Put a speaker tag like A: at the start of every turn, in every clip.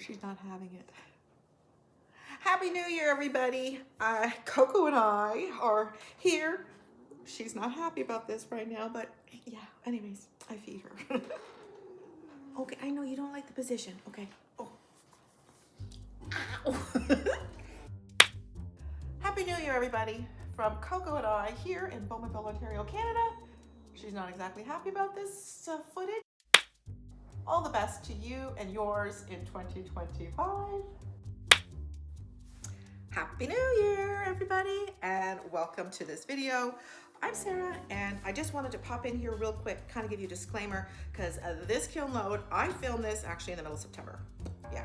A: she's not having it. Happy New Year, everybody. Coco and I are here. She's not happy about this right now, but yeah, anyways, I feed her. Okay, I know you don't like the position. Okay. Oh. Ow. Happy New Year, everybody. From Coco and I here in Bowmanville, Ontario, Canada. She's not exactly happy about this footage. All the best to you and yours in 2025. Happy New Year, everybody, and welcome to this video. I'm Sarah, and I just wanted to pop in here real quick, kind of give you a disclaimer, because this kiln load, I filmed this actually in the middle of September. Yeah,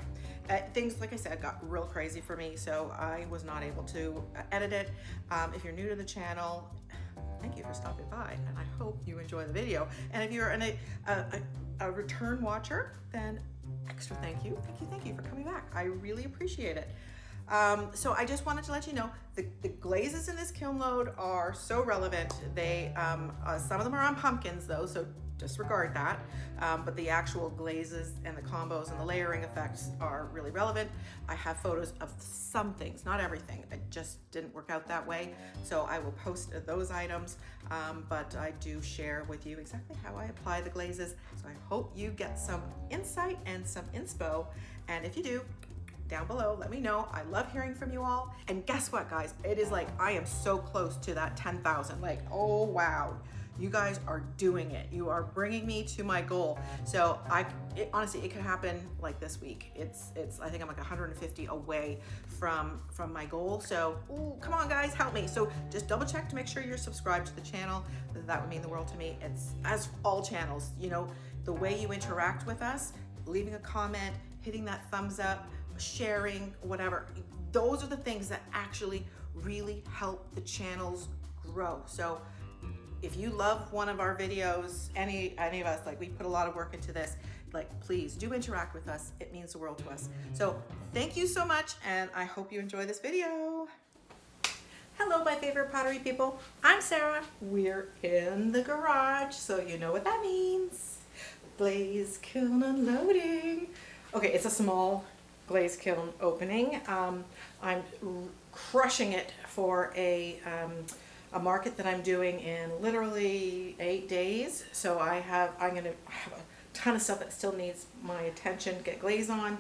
A: things, like I said, got real crazy for me, so I was not able to edit it. If you're new to the channel, thank you for stopping by, and I hope you enjoy the video. And if you're a return watcher, then extra thank you for coming back. I really appreciate it. So I just wanted to let you know the glazes in this kiln load are so relevant. They some of them are on pumpkins though, so disregard that. But the actual glazes and the combos and the layering effects are really relevant. I have photos of some things, not everything. It just didn't work out that way. So I will post those items, but I do share with you exactly how I apply the glazes. So I hope you get some insight and some inspo. And if you do, down below, let me know. I love hearing from you all. And guess what, guys? It is like, I am so close to that 10,000. Like, oh, wow. You guys are doing it. You are bringing me to my goal. So honestly, it could happen like this week. I think I'm like 150 away from my goal. So, ooh, come on guys, help me. So just double check to make sure you're subscribed to the channel. That would mean the world to me. It's as all channels, you know, the way you interact with us, leaving a comment, hitting that thumbs up, sharing, whatever. Those are the things that actually really help the channels grow. So if you love one of our videos, any of us, like we put a lot of work into this, like please do interact with us. It means the world to us. So thank you so much, and I hope you enjoy this video. Hello, my favorite pottery people. I'm Sarah. We're in the garage, so you know what that means. Glaze kiln unloading. Okay, it's a small glaze kiln opening. I'm crushing it for a market that I'm doing in literally 8 days. So I'm gonna have a ton of stuff that still needs my attention to get glaze on,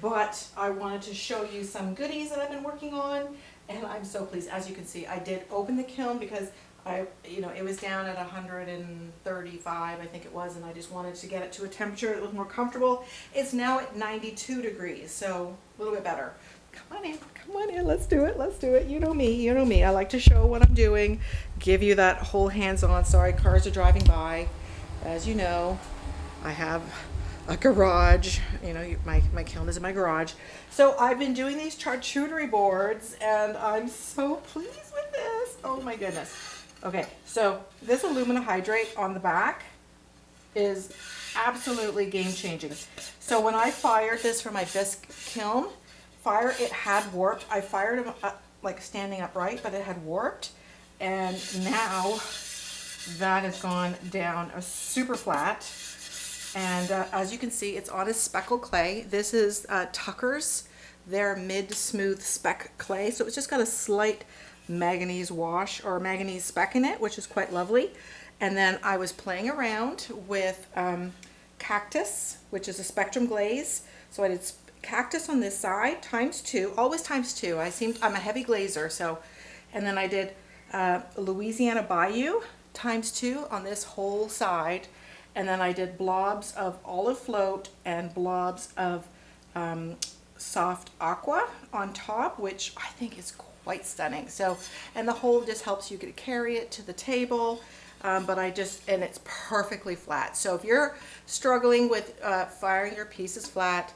A: but I wanted to show you some goodies that I've been working on, and I'm so pleased. As you can see, I did open the kiln because it was down at 135, I think it was, and I just wanted to get it to a temperature that was more comfortable. It's now at 92 degrees, so a little bit better. Come on in, let's do it. You know me. I like to show what I'm doing, give you that whole hands-on. Sorry, cars are driving by. As you know, I have a garage. You know, my kiln is in my garage. So I've been doing these charcuterie boards, and I'm so pleased with this. Oh my goodness. Okay, so this alumina hydrate on the back is absolutely game-changing. So when I fired this for my bisque kiln, it had warped. I fired them up, like standing upright, but it had warped, and now that has gone down super flat. And as you can see, it's on a speckle clay. This is Tucker's, their mid-smooth speck clay. So it's just got a slight manganese wash or manganese speck in it, which is quite lovely. And then I was playing around with cactus, which is a spectrum glaze. So I did cactus on this side ×2, always ×2. I'm a heavy glazer, so. And then I did Louisiana Bayou ×2 on this whole side. And then I did blobs of olive float and blobs of soft aqua on top, which I think is quite stunning. So, and the whole just helps you carry it to the table. But and it's perfectly flat. So if you're struggling with firing your pieces flat,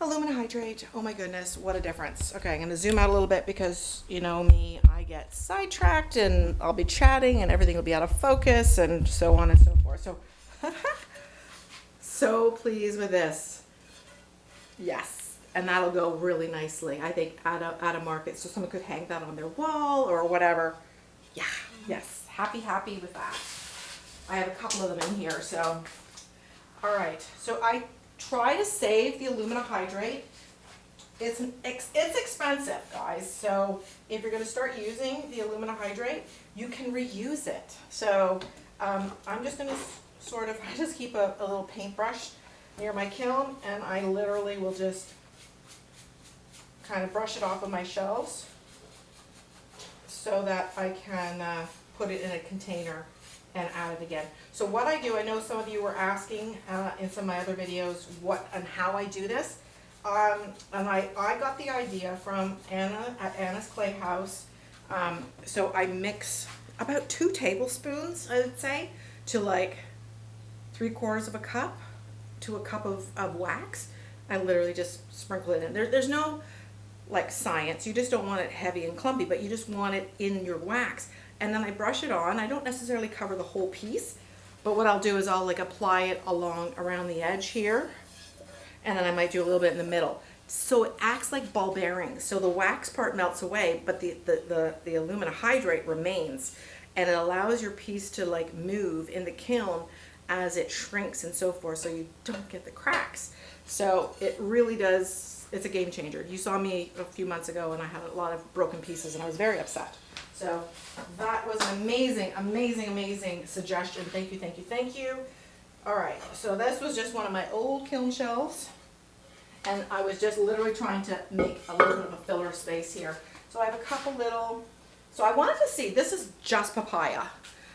A: alumina hydrate, oh my goodness, what a difference. Okay, I'm gonna zoom out a little bit because you know me, I get sidetracked and I'll be chatting and everything will be out of focus and so on and so forth. So, so pleased with this. Yes. And that'll go really nicely, I think, at a market, so someone could hang that on their wall or whatever. Yeah, yes, happy with that. I have a couple of them in here, so. All right, so I try to save the aluminum hydrate. It's expensive, guys. So if you're going to start using the aluminum hydrate, you can reuse it. So I'm just going to sort of, I just keep a little paintbrush near my kiln, and I literally will just kind of brush it off of my shelves so that I can put it in a container and add it again. So what I do, I know some of you were asking in some of my other videos what and how I do this. And I got the idea from Anna at Anna's Clay House. So I mix about 2 tablespoons, I would say, to like 3/4 of a cup to a cup of wax. I literally just sprinkle it in. There's no like science. You just don't want it heavy and clumpy, but you just want it in your wax. And then I brush it on. I don't necessarily cover the whole piece, but what I'll do is I'll like apply it around the edge here, and then I might do a little bit in the middle. So it acts like ball bearings. So the wax part melts away, but the aluminum hydrate remains, and it allows your piece to like move in the kiln as it shrinks and so forth, so you don't get the cracks. So it really does, it's a game changer. You saw me a few months ago and I had a lot of broken pieces and I was very upset. So that was an amazing, amazing, amazing suggestion. Thank you, thank you, thank you. All right, so this was just one of my old kiln shelves, and I was just literally trying to make a little bit of a filler space here. So I have a couple little, so I wanted to see, this is just papaya.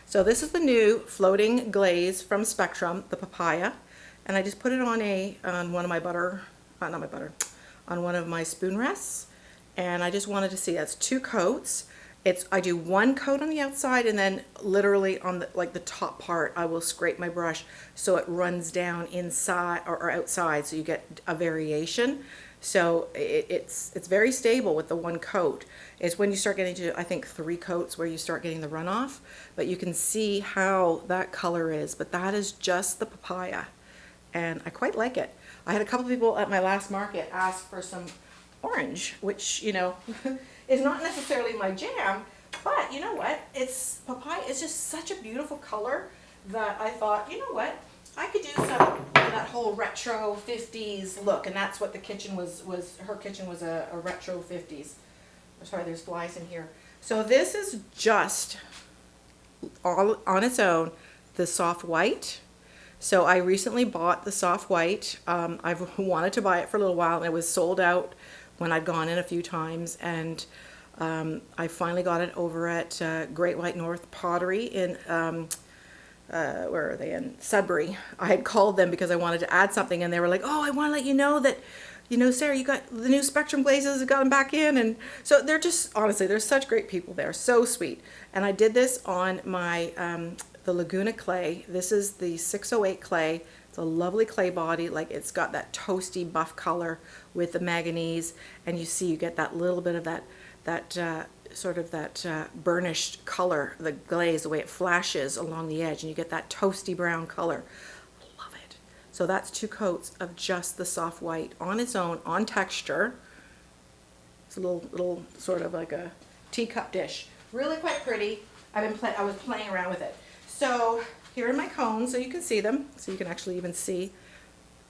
A: So this is the new floating glaze from Spectrum, the papaya, and I just put it on one of my on one of my spoon rests, and I just wanted to see, that's 2 coats. I do 1 coat on the outside, and then literally on the top part, I will scrape my brush so it runs down inside or outside, so you get a variation. So it's very stable with the 1 coat. It's when you start getting to, I think, 3 coats where you start getting the runoff, but you can see how that color is. But that is just the papaya, and I quite like it. I had a couple people at my last market ask for some orange, which, you know, is not necessarily my jam, but you know what? It's papaya. It's just such a beautiful color that I thought, you know what? I could do some that whole retro 50s look, and that's what the kitchen was. Her kitchen was a retro 50s. Sorry, there's flies in here. So this is just all on its own, the soft white. So I recently bought the soft white. I've wanted to buy it for a little while, and it was sold out when I'd gone in a few times, and I finally got it over at Great White North Pottery in where are they, in Sudbury. I had called them because I wanted to add something, and they were like, oh, I want to let you know that, you know, Sarah, you got the new Spectrum glazes, got them back in. And so they're just, honestly, they're such great people there, so sweet. And I did this on my the Laguna clay. This is the 608 clay. It's a lovely clay body, like it's got that toasty buff color with the manganese, and you see you get that little bit of that sort of that burnished color, the glaze, the way it flashes along the edge, and you get that toasty brown color. Love it. So that's 2 coats of just the soft white on its own, on texture. It's a little sort of like a teacup dish. Really quite pretty. I was playing around with it. So here are my cones, so you can see them. So you can actually even see,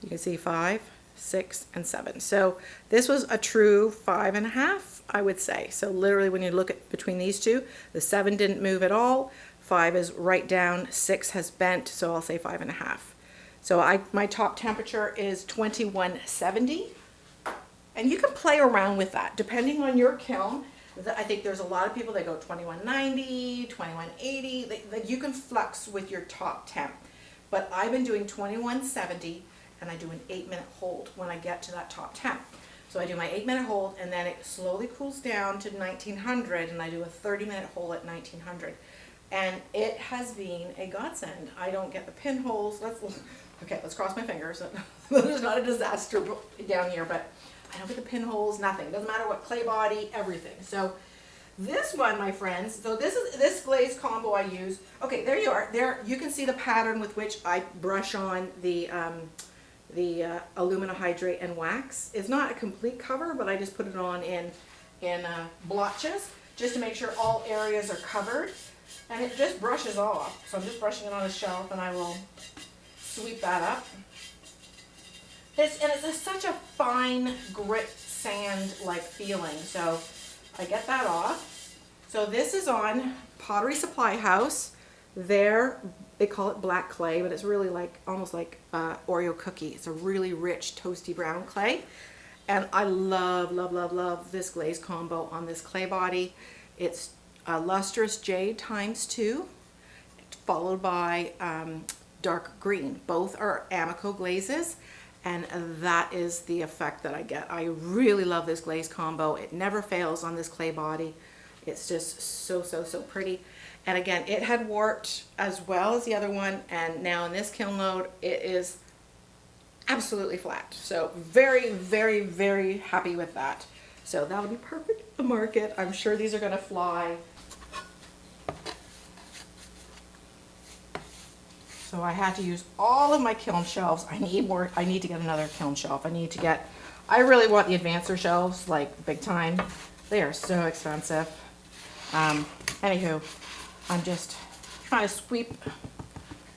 A: you can see 5, 6, and 7. So this was a true 5.5, I would say. So literally when you look at between these two, the 7 didn't move at all, 5 is right down, 6 has bent, so I'll say 5.5. So my top temperature is 2170, and you can play around with that depending on your kiln. I think there's a lot of people that go 2190, 2180. You can flux with your top temp, but I've been doing 2170, and I do an 8-minute hold when I get to that top temp. So I do my 8-minute hold, and then it slowly cools down to 1900, and I do a 30-minute hold at 1900. And it has been a godsend. I don't get the pinholes. Let's cross my fingers. There's not a disaster down here, but I don't get the pinholes, nothing. Doesn't matter what clay body, everything. So this one, my friends, so this glaze combo I use. Okay, there you are. There you can see the pattern with which I brush on the aluminum hydrate and wax. It's not a complete cover, but I just put it on in blotches just to make sure all areas are covered, and it just brushes off. So I'm just brushing it on a shelf, and I will sweep that up. It's such a fine grit sand-like feeling. So I get that off. So this is on Pottery Supply House. They call it black clay, but it's really like almost like Oreo cookie. It's a really rich toasty brown clay. And I love, love, love, love this glaze combo on this clay body. It's lustrous jade ×2, followed by dark green. Both are Amaco glazes, and that is the effect that I get. I really love this glaze combo. It never fails on this clay body. It's just so, so, so pretty. And again, it had warped as well as the other one, and now in this kiln load, it is absolutely flat. So very, very, very happy with that. So that'll be perfect for the market. I'm sure these are gonna fly. So I had to use all of my kiln shelves. I need to get another kiln shelf. I really want the advancer shelves, like big time. They are so expensive. Anywho, I'm just trying to sweep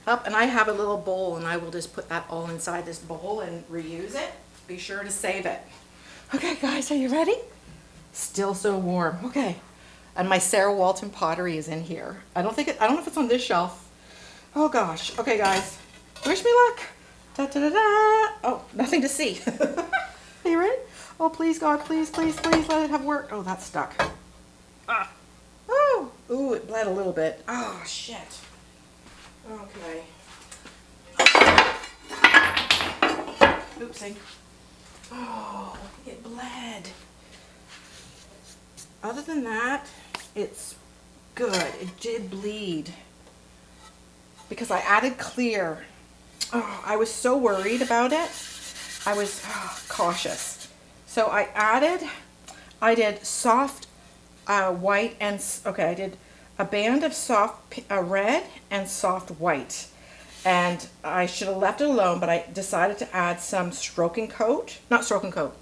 A: up, and I have a little bowl, and I will just put that all inside this bowl and reuse it. Be sure to save it. Okay guys, are you ready? Still so warm. Okay. And my Sarah Walton pottery is in here. I don't know if it's on this shelf. Oh gosh. Okay guys, wish me luck. Da, da, da, da. Oh, nothing to see. Are you ready? Oh please God, please, please, please let it have worked. Oh, that's stuck. Ah. Oh, ooh, it bled a little bit. Oh shit. Okay. Oopsie. Oh, it bled. Other than that, it's good. It did bleed because I added clear. Oh, I was so worried about it. I was cautious. So I did soft white and, okay, I did a band of soft red and soft white. And I should have left it alone, but I decided to add some stroking coat, not stroking coat,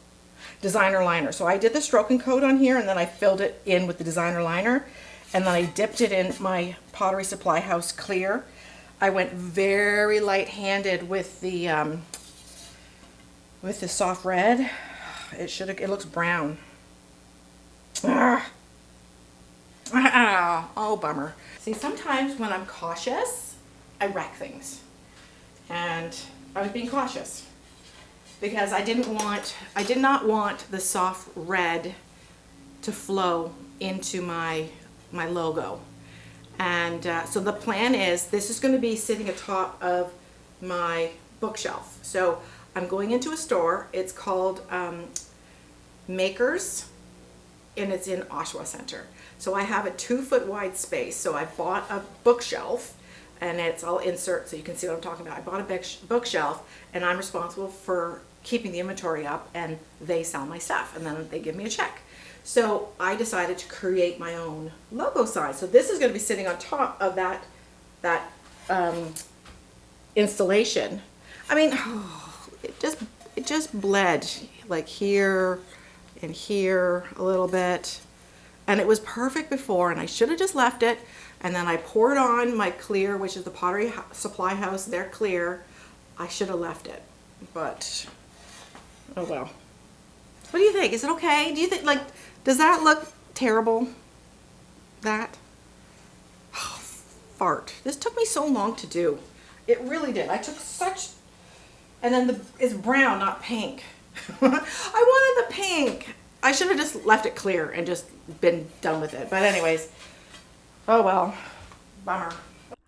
A: designer liner. So I did the stroking coat on here, and then I filled it in with the designer liner, and then I dipped it in my Pottery Supply House clear. I went very light-handed with the soft red. It looks brown. Oh, bummer. See, sometimes when I'm cautious, I wreck things. And I was being cautious because I did not want the soft red to flow into my logo. And so the plan is, this is going to be sitting atop of my bookshelf. So I'm going into a store. It's called Makers, and it's in Oshawa Center. So I have a 2-foot wide space. So I bought a bookshelf, and I'll insert so you can see what I'm talking about. I bought a bookshelf, and I'm responsible for keeping the inventory up, and they sell my stuff, and then they give me a check. So I decided to create my own logo sign. So this is going to be sitting on top of that installation. I mean, it just bled like here and here a little bit, and it was perfect before, and I should have just left it. And then I poured on my clear, which is the Pottery Supply House, their clear. I should have left it, but oh well. What do you think? Is it okay? Do you think, like, does that look terrible? That? Oh, fart. This took me so long to do. It really did. I took such, and then it's brown, not pink. I wanted the pink. I should have just left it clear and just been done with it. But anyways, oh well, bummer.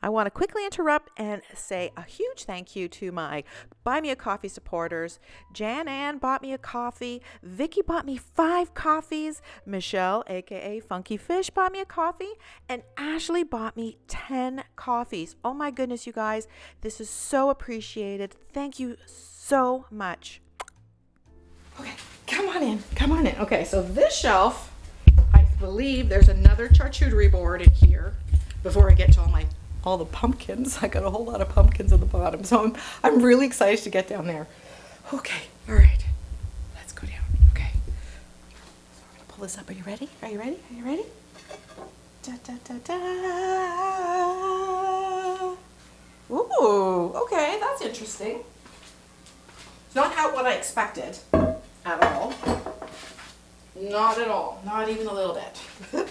B: I want to quickly interrupt and say a huge thank you to my Buy Me a Coffee supporters. Jan Ann bought me a coffee. Vicky bought me 5 coffees. Michelle, aka Funky Fish, bought me a coffee. And Ashley bought me 10 coffees. Oh my goodness, you guys. This is so appreciated. Thank you so much.
A: Okay, come on in. Come on in. Okay, so this shelf, I believe there's another charcuterie board in here before I get to all the pumpkins. I got a whole lot of pumpkins at the bottom, so I'm really excited to get down there. Okay, all right, let's go down. Okay, so we're gonna pull this up. Are you ready? Are you ready? Are you ready? Da, da, da, da. Ooh, okay, that's interesting. It's not how what I expected at all. Not at all, not even a little bit.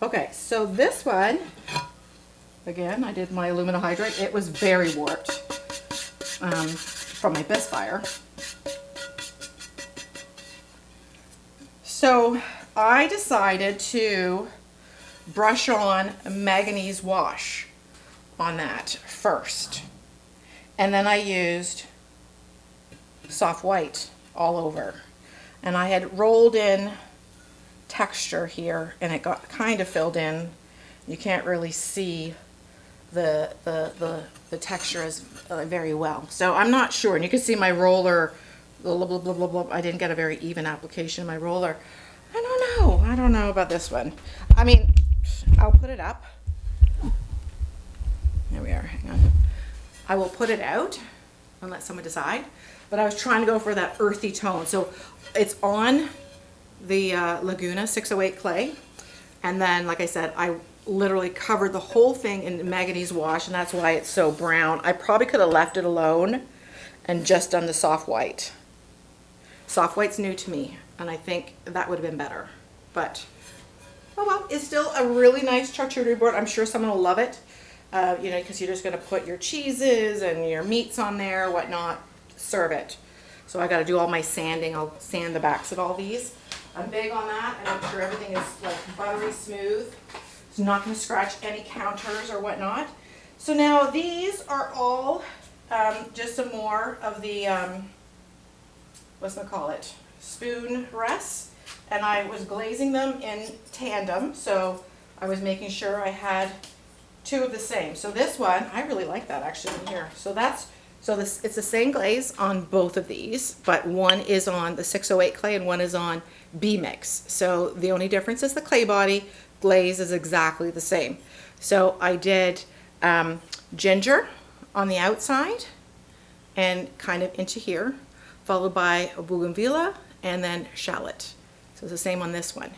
A: Okay, so this one, again, I did my aluminum hydrate. It was very warped from my best fire. So I decided to brush on manganese wash on that first. And then I used soft white all over. And I had rolled in texture here and it got kind of filled in. You can't really see the texture as very well. So I'm not sure. And you can see my roller, blah, blah, blah, blah, blah. I didn't get a very even application of my roller. I don't know about this one. I mean, I'll put it up. There we are, hang on. I will put it out and let someone decide. But I was trying to go for that earthy tone. So it's on the Laguna 608 clay. And then, like I said, I literally covered the whole thing in manganese wash, and that's why it's so brown. I probably could have left it alone and just done the soft white. Soft white's new to me, and I think that would have been better. But, oh well, it's still a really nice charcuterie board. I'm sure someone will love it, you know, because you're just going to put your cheeses and your meats on there, whatnot, serve it. So I got to do all my sanding. I'll sand the backs of all these. I'm big on that, and I'm sure everything is like buttery smooth. It's not going to scratch any counters or whatnot. So now these are all just some more of the, what's going to call it, spoon rests. And I was glazing them in tandem, so I was making sure I had two of the same. So this one, I really like that actually in here. So that's, it's the same glaze on both of these, but one is on the 608 clay and one is on B mix. So the only difference is the clay body. Glaze is exactly the same. So I did ginger on the outside and kind of into here, followed by a bougainvillea and then shallot. So it's the same on this one.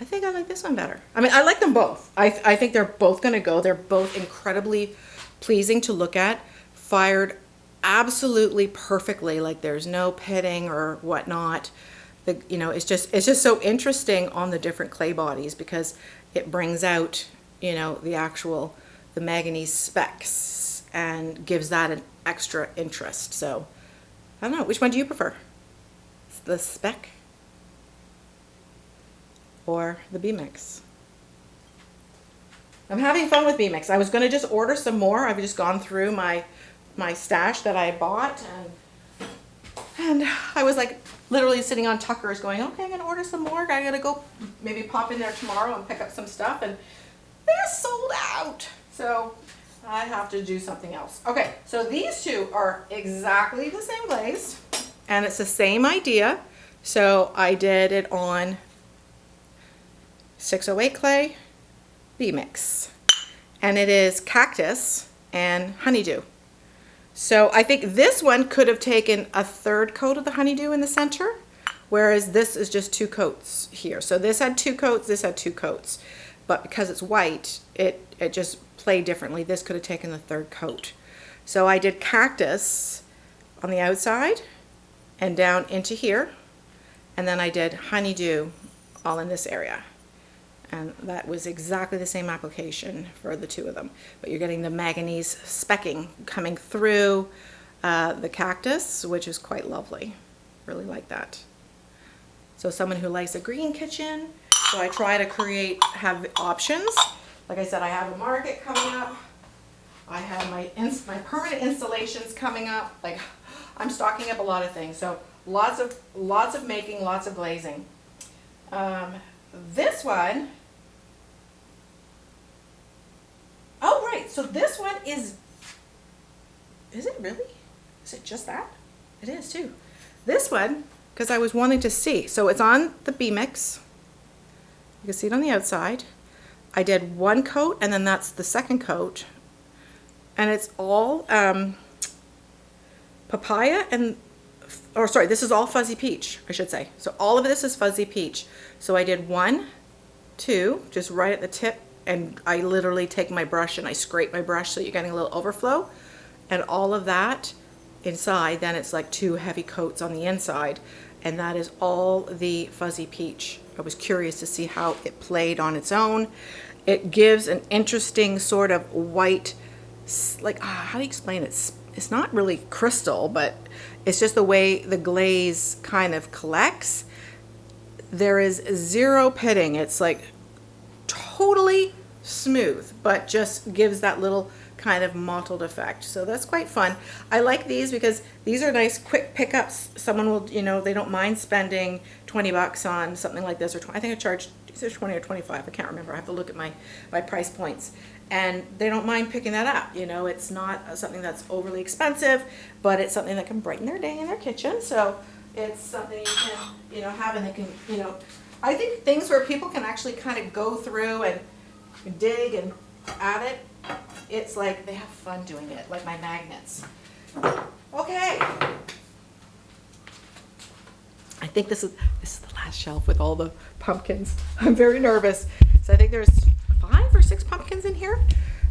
A: I think I like this one better. I mean, I like them both. I think they're both gonna go. They're both incredibly pleasing to look at, fired absolutely perfectly, like there's no pitting or whatnot. You know, it's just so interesting on the different clay bodies because it brings out, you know, the manganese specks and gives that an extra interest. So I don't know, which one do you prefer? The speck or the B-Mix? I'm having fun with B-Mix. I was going to just order some more. I've just gone through my stash that I bought, and I was like literally sitting on Tucker's going, okay, I'm going to order some more. I got to go maybe pop in there tomorrow and pick up some stuff, and they're sold out. So I have to do something else. Okay, so these two are exactly the same glaze, and it's the same idea. So I did it on 608 clay, B-Mix, and it is cactus and honeydew. So I think this one could have taken a third coat of the honeydew in the center, whereas this is just 2 coats here. So this had 2 coats, this had 2 coats, but because it's white, it just played differently. This could have taken the third coat. So I did cactus on the outside and down into here, and then I did honeydew all in this area. And that was exactly the same application for the 2 of them. But you're getting the manganese specking coming through the cactus, which is quite lovely. Really like that. So someone who likes a green kitchen, so I try to have options. Like I said, I have a market coming up. I have my permanent installations coming up. Like, I'm stocking up a lot of things. So lots of making, lots of glazing. This one, oh right, so this one is it really? Is it just that? It is too. This one, because I was wanting to see, so it's on the B-Mix. You can see it on the outside. I did 1 coat, and then that's the second coat. And it's all papaya and, or sorry, this is all fuzzy peach, I should say. So all of this is fuzzy peach. So I did 1, 2, just right at the tip, and I literally take my brush and I scrape my brush so you're getting a little overflow. And all of that inside, then it's like 2 heavy coats on the inside, and that is all the fuzzy peach. I was curious to see how it played on its own. It gives an interesting sort of white, like, how do you explain it? It's not really crystal, but it's just the way the glaze kind of collects. There is zero pitting. It's like totally smooth, but just gives that little kind of mottled effect. So that's quite fun. I like these because these are nice quick pickups. Someone will, you know, they don't mind spending 20 bucks on something like this, or 20, I think I charged either 20 or 25. I can't remember. I have to look at my price points. And they don't mind picking that up. You know, it's not something that's overly expensive, but it's something that can brighten their day in their kitchen. So it's something you can, you know, have, and they can, you know, I think things where people can actually kind of go through and dig and add it. It's like they have fun doing it, like my magnets. Okay. I think this is the last shelf with all the pumpkins. I'm very nervous. So I think there's 5 or 6 pumpkins in here.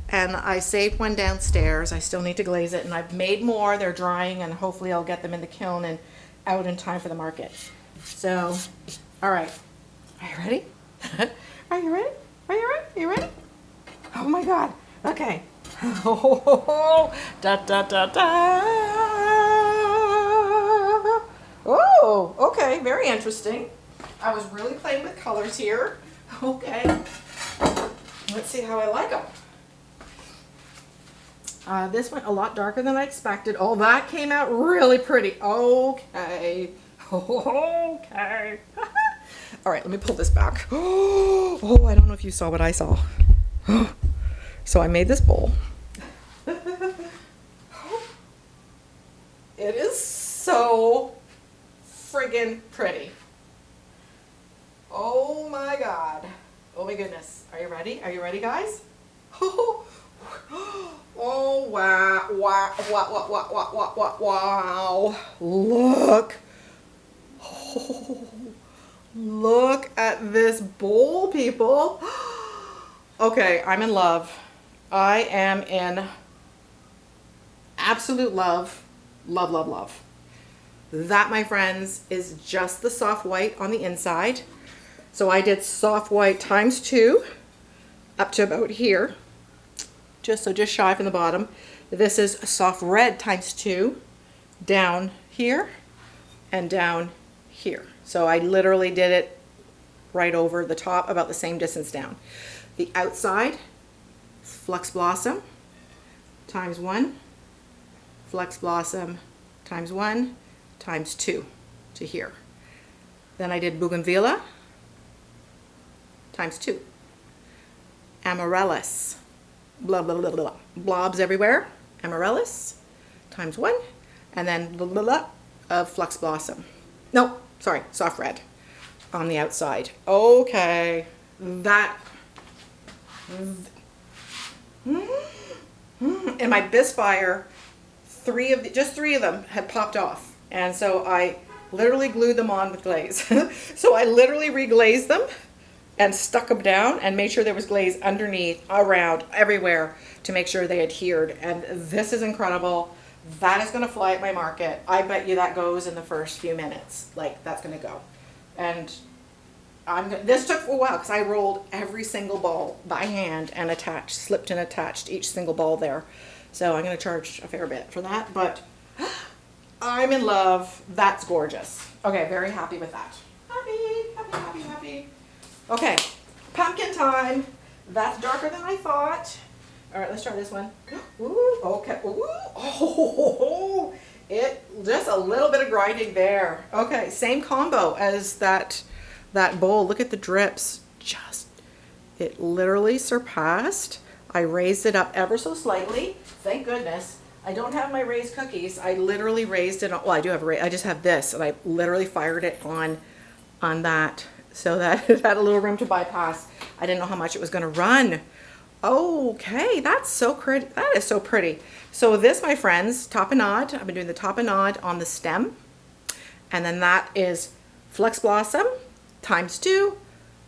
A: And I saved one downstairs. I still need to glaze it, and I've made more. They're drying, and hopefully I'll get them in the kiln and out in time for the market. So, all right. Are you ready? Are you ready? Are you ready? Are you ready? Oh my God. Okay. Da da da da. Oh, okay. Very interesting. I was really playing with colors here. Okay. Let's see how I like them. This went a lot darker than I expected. Oh, that came out really pretty. Okay. Okay. All right, let me pull this back. Oh, I don't know if you saw what I saw. So I made this bowl. It is so friggin' pretty. Oh my God. Oh my goodness. Are you ready? Are you ready, guys? Oh wow, wow, wow, wow, wow, wow, wow, wow. Look. Oh, look at this bowl, people. Okay, I'm in love. I am in absolute love. Love, love, love. That, my friends, is just the soft white on the inside. So I did soft white times 2 up to about here. Just shy from the bottom. This is soft red times 2 down here and down here. So I literally did it right over the top, about the same distance down. The outside, Flux Blossom times 1, Flux Blossom times 1 times 2 to here. Then I did Bougainvillea times 2. Amaryllis, blah, blah, blah, blah, blobs everywhere. Amaryllis times 1, and then blah, blah, blah, of Flux Blossom. No, sorry, soft red on the outside. Okay, that. In my Bisfire, just three of them had popped off, and so I literally glued them on with glaze. So I literally reglazed them and stuck them down and made sure there was glaze underneath, around, everywhere to make sure they adhered. And this is incredible. That is going to fly at my market. I bet you that goes in the first few minutes. Like, that's going to go. And this took a while because I rolled every single ball by hand and slipped and attached each single ball there. So I'm going to charge a fair bit for that, but I'm in love. That's gorgeous. Okay, very happy with that. Happy, happy, happy, happy. Okay, pumpkin time. That's darker than I thought. All right, let's try this one. Ooh, okay. Ooh, oh, it just a little bit of grinding there. Okay, same combo as that bowl. Look at the drips. It literally surpassed. I raised it up ever so slightly. Thank goodness. I don't have my raised cookies. I literally raised it on, well, I do have I just have this, and I literally fired it on that so that it had a little room to bypass. I didn't know how much it was going to run. Okay, that's so pretty. That is so pretty. So this, my friends, tapenade. I've been doing the tapenade on the stem, and then that is Flux Blossom times 2,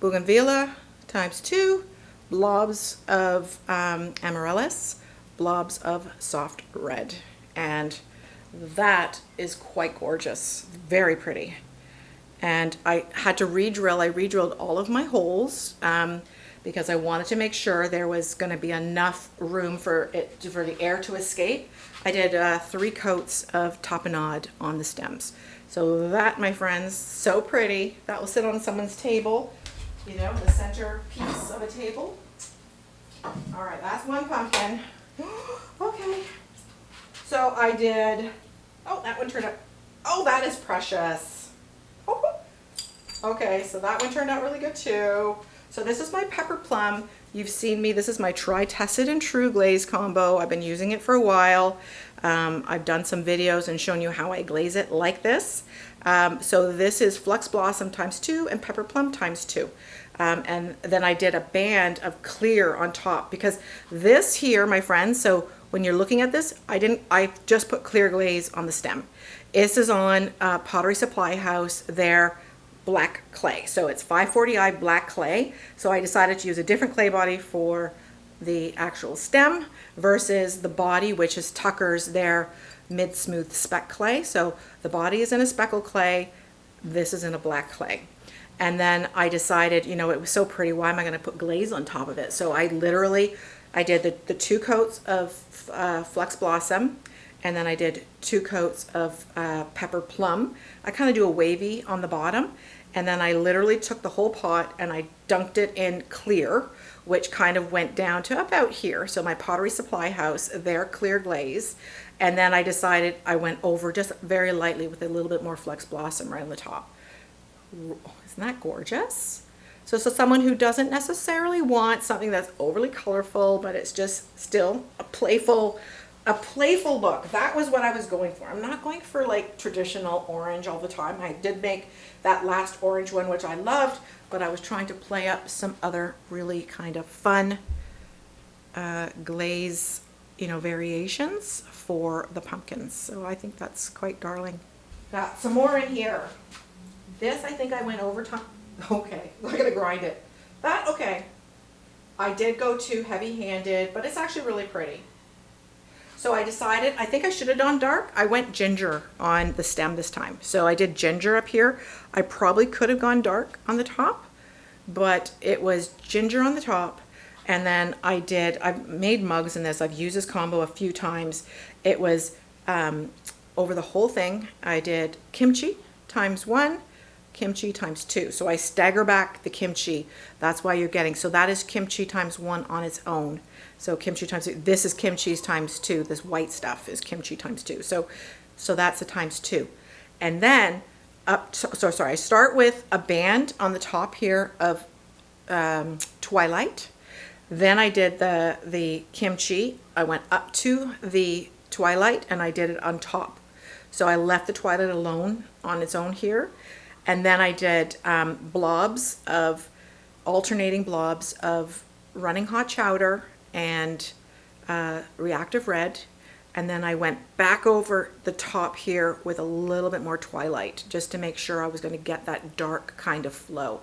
A: Bougainvillea times 2, blobs of amaryllis, blobs of soft red. And That is quite gorgeous, very pretty. And I had to re-drill. I re-drilled all of my holes because I wanted to make sure there was going to be enough room for the air to escape. I did 3 coats of tapenade on the stems. So that, my friends, so pretty. That will sit on someone's table, you know, the center piece of a table. All right, that's one pumpkin. Okay. So I did, oh, that one turned out, oh, that is precious. Oh, okay, so that one turned out really good too. So this is my pepper plum. You've seen me, this is my Try, Tested, and True glaze combo. I've been using it for a while. I've done some videos and shown you how I glaze it like this. So this is Flux Blossom × 2 and Pepper Plum × 2. And then I did a band of clear on top because this here, my friends, so when you're looking at this, I just put clear glaze on the stem. This is on Pottery Supply House, their black clay. So it's 540i black clay. So I decided to use a different clay body for the actual stem versus the body, which is Tucker's, their mid smooth spec clay. So the body is in a speckle clay. This is in a black clay. And then I decided, you know, it was so pretty, why am I going to put glaze on top of it? So I did the 2 coats of Flux Blossom, and then I did 2 coats of Pepper Plum. I kind of do a wavy on the bottom, and then I literally took the whole pot and I dunked it in clear, which kind of went down to about here. So my Pottery Supply House, their clear glaze. And then I decided I went over just very lightly with a little bit more Flux Blossom right on the top. Isn't that gorgeous? So someone who doesn't necessarily want something that's overly colorful, but it's just still a playful look. That was what I was going for. I'm not going for like traditional orange all the time. I did make that last orange one, which I loved, but I was trying to play up some other really kind of fun glaze, you know, variations for the pumpkins. So I think that's quite darling. Got some more in here. This, I think I went over time. Okay, we're gonna grind it. That, okay. I did go too heavy-handed, but it's actually really pretty. So I decided, I think I should have done dark. I went ginger on the stem this time. So I did ginger up here. I probably could have gone dark on the top, but it was ginger on the top. And then I've made mugs in this. I've used this combo a few times. It was over the whole thing. I did kimchi ×1, kimchi ×2. So I stagger back the kimchi. That's why you're getting, so that is kimchi ×1 on its own. So kimchi ×2, this is kimchi ×2. This white stuff is kimchi ×2. So that's a ×2. And then I start with a band on the top here of Twilight. Then I did the kimchi. I went up to the Twilight and I did it on top. So I left the Twilight alone on its own here. And then I did alternating blobs of running hot chowder and reactive red. And then I went back over the top here with a little bit more Twilight just to make sure I was going to get that dark kind of flow.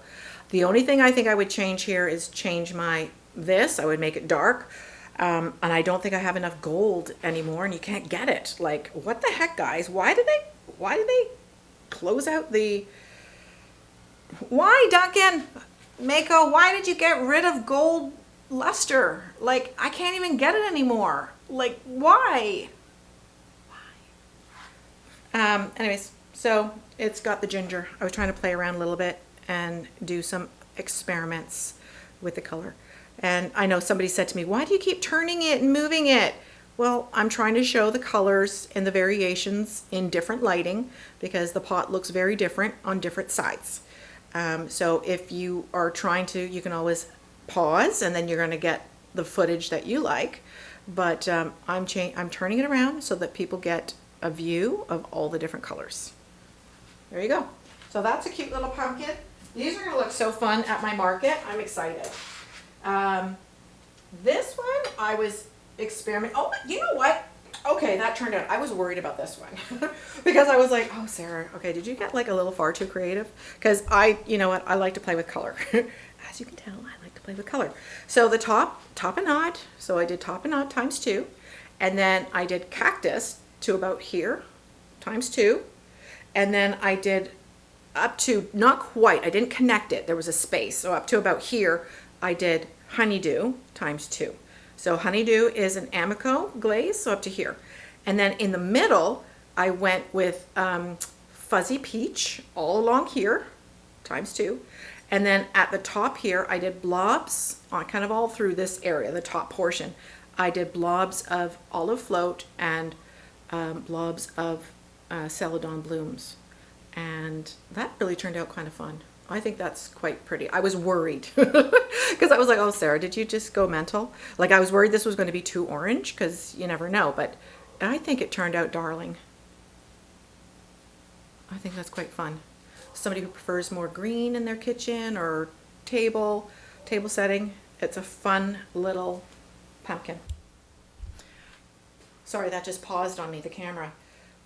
A: The only thing I think I would change here is change this. I would make it dark. And I don't think I have enough gold anymore, and you can't get it. Like, what the heck, guys? Why did they close out the... Why, Duncan? Mayco, why did you get rid of gold luster? Like, I can't even get it anymore. Like, why? Anyways, so it's got the ginger. I was trying to play around a little bit and do some experiments with the color. And I know somebody said to me, why do you keep turning it and moving it? Well, I'm trying to show the colors and the variations in different lighting because the pot looks very different on different sides. So if you are trying to, you can always pause and then you're going to get the footage that you like. But I'm turning it around so that people get a view of all the different colors. There you go. So that's a cute little pumpkin. These are going to look so fun at my market. I'm excited. This one I was experimenting. Oh, you know what? Okay, that turned out, I was worried about this one because I was like, oh, Sarah, okay, did you get like a little far too creative? Because you know what, I like to play with color. As you can tell, I like to play with color. So the tapenade, so I did tapenade ×2, and then I did cactus to about here, times 2. And then I did up to, not quite, I didn't connect it, there was a space. So up to about here, I did honeydew times 2. So honeydew is an Amaco glaze, so up to here. And then in the middle, I went with fuzzy peach all along here, times 2. And then at the top here, I did blobs, kind of all through this area, the top portion. I did blobs of olive float and blobs of celadon blooms. And that really turned out kind of fun. I think that's quite pretty. I was worried because I was like, oh, Sarah, did you just go mental? Like, I was worried this was going to be too orange because you never know, but I think it turned out darling. I think that's quite fun. Somebody who prefers more green in their kitchen or table setting, it's a fun little pumpkin. Sorry, that just paused on me, the camera.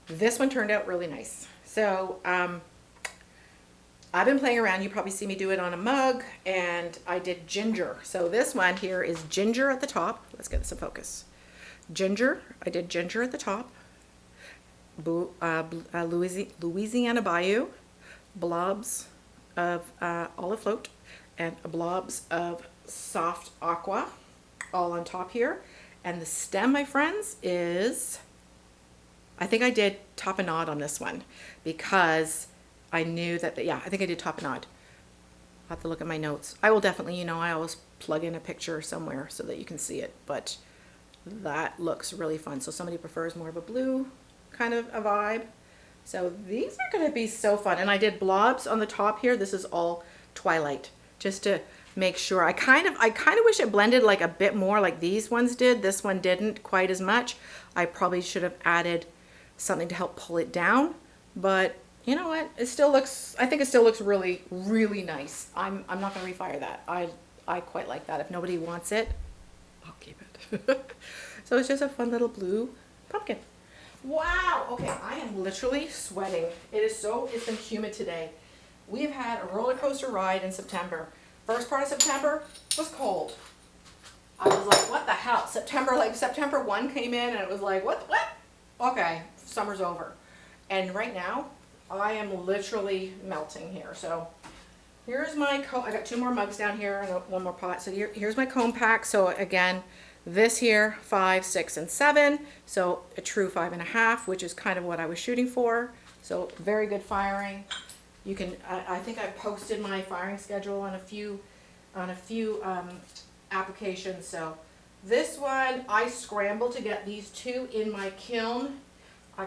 A: This one turned out really nice. So I've been playing around. You probably see me do it on a mug, and I did ginger. So this one here is ginger at the top. Let's get this in focus. Ginger, I did ginger at the top. Louisiana Bayou, blobs of olive float, and blobs of soft aqua all on top here. And the stem, my friends, is, I think I did tapenade on this one because I knew that, yeah, I think I did tapenade. I'll have to look at my notes. I will definitely, I always plug in a picture somewhere so that you can see it, but that looks really fun. So somebody prefers more of a blue kind of a vibe. So these are going to be so fun. And I did blobs on the top here. This is all twilight, just to make sure. I kind of wish it blended like a bit more like these ones did. This one didn't quite as much. I probably should have added something to help pull it down, but you know what? It still looks, I think it still looks really, really nice. I'm not going to refire that. I quite like that. If nobody wants it, I'll keep it. So it's just a fun little blue pumpkin. Wow. Okay, I am literally sweating. It's been humid today. We've had a roller coaster ride in September. First part of September was cold. I was like, what the hell? September 1 came in and it was like, what? Okay, summer's over. And right now, I am literally melting here. So here's my I got 2 more mugs down here and 1 more pot. So here's my comb pack. So again, this here, 5, 6, and 7. So a true 5.5, which is kind of what I was shooting for. So very good firing. You can, I think I posted my firing schedule on a few applications. So this one, I scrambled to get these 2 in my kiln. I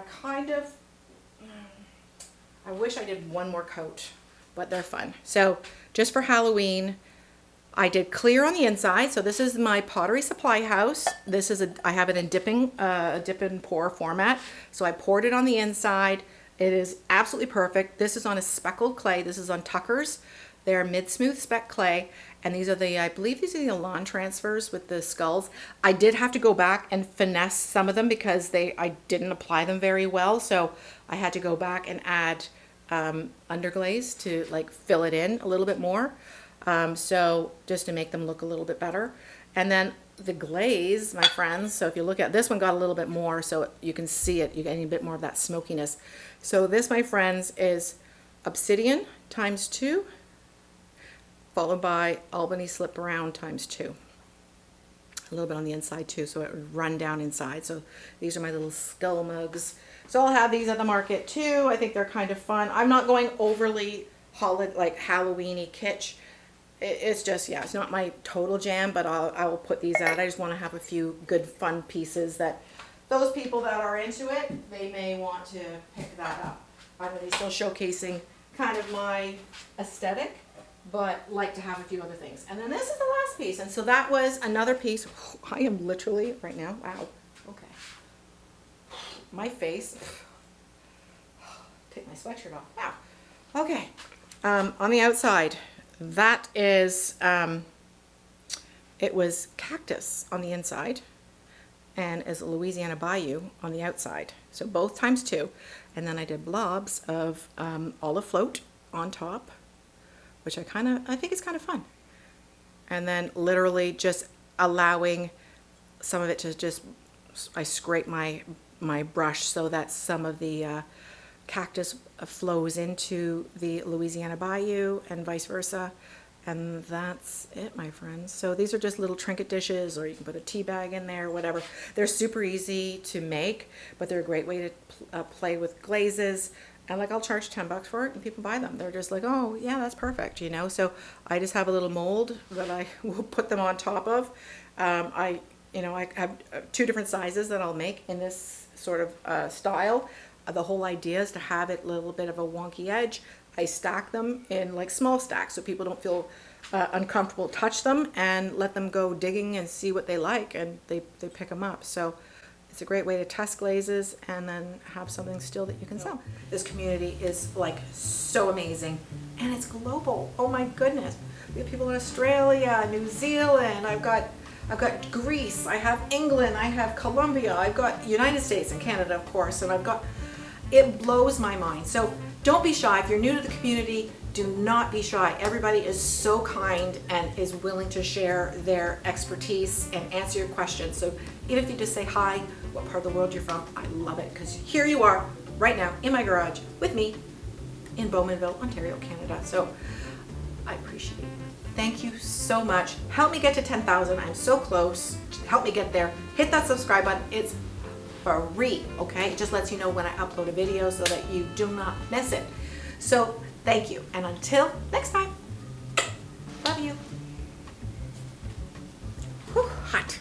A: wish I did 1 more coat, but they're fun. So just for Halloween, I did clear on the inside. So this is my Pottery supply house. This is I have it in dip and pour format. So I poured it on the inside. It is absolutely perfect. This is on a speckled clay. This is on Tucker's. They're mid-smooth spec clay. And these are I believe these are the lawn transfers with the skulls. I did have to go back and finesse some of them because I didn't apply them very well. So I had to go back and add underglaze to like fill it in a little bit more. So just to make them look a little bit better. And then the glaze, my friends, so if you look at this one, got a little bit more so you can see it. You get a bit more of that smokiness. So this, my friends, is obsidian times 2, followed by Albany slip brown times 2. A little bit on the inside too, so it would run down inside. So these are my little skull mugs. So I'll have these at the market too. I think they're kind of fun. I'm not going overly like Halloween-y kitsch. It's just, yeah, it's not my total jam, but I will put these out. I just want to have a few good fun pieces that those people that are into it, they may want to pick that up. I'm going to be still showcasing kind of my aesthetic, but like to have a few other things. And then this is the last piece. And so that was another piece. I am literally right now, wow, okay. My face, take my sweatshirt off, wow. Okay, on the outside, that is, it was cactus on the inside and is Louisiana Bayou on the outside. So both times 2. And then I did blobs of olive float on top, which I think is kind of fun. And then literally just allowing some of it to just, I scrape my my brush so that some of the cactus flows into the Louisiana Bayou and vice versa. And that's it, my friends. So these are just little trinket dishes, or you can put a tea bag in there, whatever. They're super easy to make, but they're a great way to play with glazes. And like, I'll charge $10 for it and people buy them. They're just like, oh yeah, that's perfect, you know? So I just have a little mold that I will put them on top of. I have 2 different sizes that I'll make in this sort of style. The whole idea is to have it a little bit of a wonky edge. I stack them in like small stacks so people don't feel uncomfortable touch them, and let them go digging and see what they like, and they pick them up. So it's a great way to test glazes and then have something still that you can sell. This community is like so amazing, and it's global. Oh my goodness. We have people in Australia, New Zealand, I've got Greece, I have England, I have Colombia, I've got United States and Canada, of course, and it blows my mind. So don't be shy. If you're new to the community, do not be shy. Everybody is so kind and is willing to share their expertise and answer your questions. So even if you just say hi, what part of the world you're from, I love it, because here you are right now in my garage with me in Bowmanville, Ontario, Canada. So I appreciate it. Thank you so much. Help me get to 10,000. I'm so close. Help me get there. Hit that subscribe button. It's free, okay? It just lets you know when I upload a video so that you do not miss it. So thank you, and until next time, love you. Whew, hot.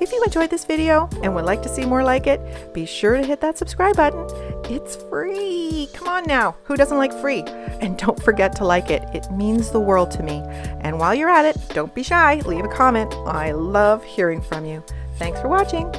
B: If you enjoyed this video and would like to see more like it, be sure to hit that subscribe button. It's free. Come on now. Who doesn't like free? And don't forget to like it. It means the world to me. And while you're at it, don't be shy. Leave a comment. I love hearing from you. Thanks for watching.